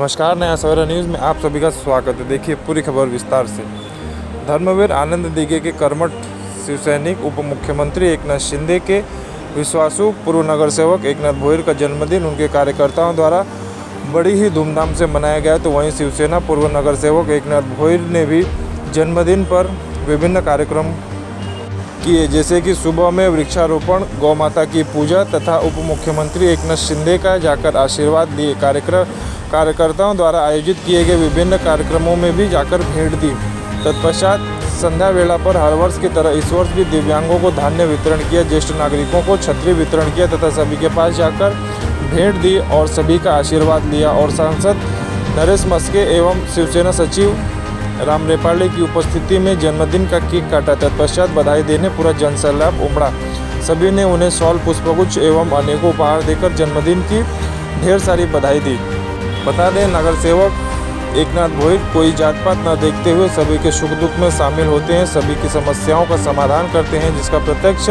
नमस्कार, नया सवेरा न्यूज़ में आप सभी का स्वागत है। देखिए पूरी खबर विस्तार से। धर्मवीर आनंद दिघे के कर्मठ शिवसैनिक उप मुख्यमंत्री एकनाथ शिंदे के विश्वासु पूर्व नगर सेवक एकनाथ भोईर का जन्मदिन उनके कार्यकर्ताओं द्वारा बड़ी ही धूमधाम से मनाया गया। तो वहीं शिवसेना पूर्व नगर सेवक एकनाथ भोईर ने भी जन्मदिन पर विभिन्न कार्यक्रम किए, जैसे कि सुबह में वृक्षारोपण, गौ माता की पूजा तथा उप मुख्यमंत्री एकनाथ शिंदे का जाकर आशीर्वाद लिए। कार्यकर्ताओं द्वारा आयोजित किए गए विभिन्न कार्यक्रमों में भी जाकर भेंट दी। तत्पश्चात संध्या वेला पर हर वर्ष की तरह इस वर्ष भी दिव्यांगों को धान्य वितरण किया, ज्येष्ठ नागरिकों को छतरी वितरण किया तथा सभी के पास जाकर भेंट दी और सभी का आशीर्वाद लिया। और सांसद नरेश मस्के एवं शिवसेना सचिव राम रेपाले की उपस्थिति में जन्मदिन का केक काटा। तत्पश्चात बधाई देने पूरा जनसैलाब उमड़ा। सभी ने उन्हें शॉल, पुष्पगुच्छ एवं अनेकों उपहार देकर जन्मदिन की ढेर सारी बधाई दी। बता दें, नगर सेवक एकनाथ भोईर कोई जात पात न देखते हुए सभी के सुख दुख में शामिल होते हैं, सभी की समस्याओं का समाधान करते हैं, जिसका प्रत्यक्ष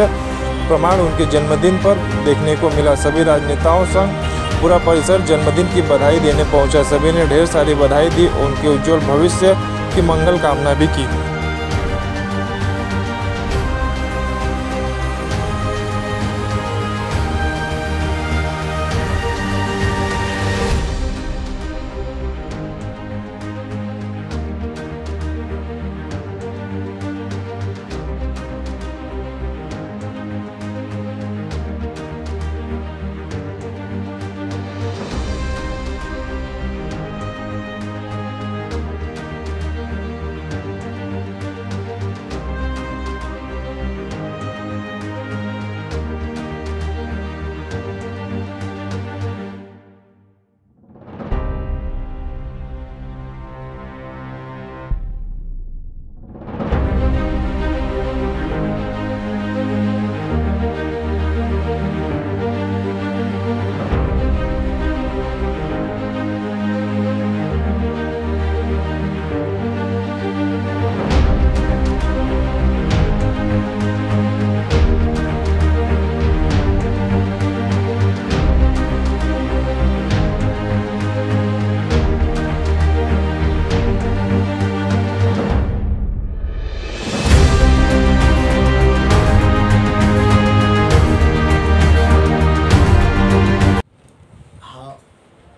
प्रमाण उनके जन्मदिन पर देखने को मिला। सभी राजनेताओं संग पूरा परिसर जन्मदिन की बधाई देने पहुंचा। सभी ने ढेर सारी बधाई दी, उनके उज्जवल भविष्य की मंगल कामना भी की।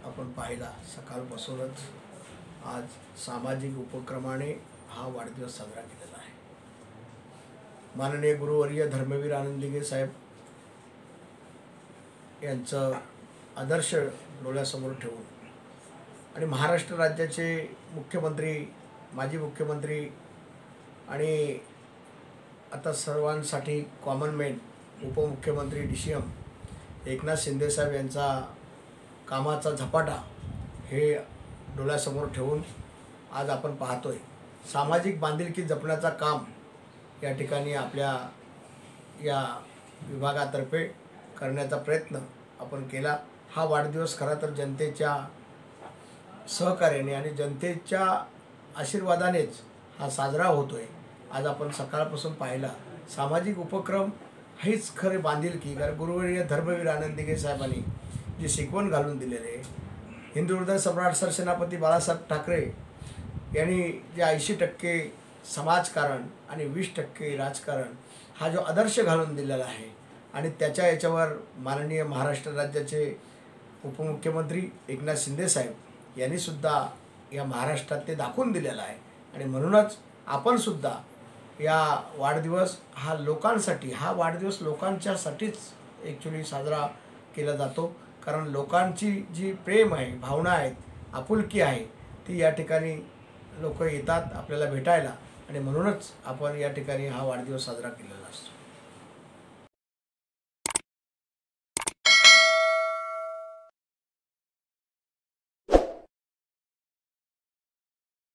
आपण पाहिला सकाळपासूनच आज सामाजिक उपक्रमाने हा वाढदिवस साजरा केलेला आहे। माननीय गुरुवर्य धर्मवीर आनंद दिघे साहेब यांचं आदर्श डोळ्यासमोर ठेवून आणि महाराष्ट्र राज्याचे मुख्यमंत्री, माजी मुख्यमंत्री आणि आता सर्वांसाठी कॉमन मॅन उपमुख्यमंत्री DCM एकनाथ शिंदे साहेब यांचा कामाचा झपाटा हे डोळ्यासमोर ठेवून आज आपण पाहतोय सामाजिक बांधिलकी जपण्याचा काम या ठिकाणी आपल्या या विभागातर्फे करण्याचा प्रयत्न आपण केला। हा वाढदिवस खरं तर जनतेच्या सहकार्याने आणि जनतेच्या आशीर्वादानेच हा साजरा होतोय। आज आपण सकाळपासून पाहिला सामाजिक उपक्रम हीच खरे बांधिलकी, कारण गुरुवर्य धर्मवीर आनंद दिघे साहेबांनी जी शिकवण घालून दिलेले, हिंदू हृदय सम्राट सरसेनापती बाळासाहेब ठाकरे यांनी जे 80% समाजकारण आणि 20% राजकारण हा जो आदर्श घालून दिलेला आहे आणि त्याच्या याच्यावर माननीय महाराष्ट्र राज्याचे उपमुख्यमंत्री एकनाथ शिंदे साहेब यांनी सुद्धा या महाराष्ट्रात ते दाखवून दिलेलं आहे। आणि म्हणूनच आपण सुद्धा या वाढदिवस हा लोकांसाठी, हा वाढदिवस लोकांच्यासाठीच ॲक्च्युली साजरा केला जातो, कारण लोकांची जी प्रेम आहे, भावना आहेत, आपुलकी आहे, ती या ठिकाणी लोक येतात आपल्याला भेटायला आणि म्हणूनच आपण या ठिकाणी हा वाढदिवस साजरा केलेला असतो।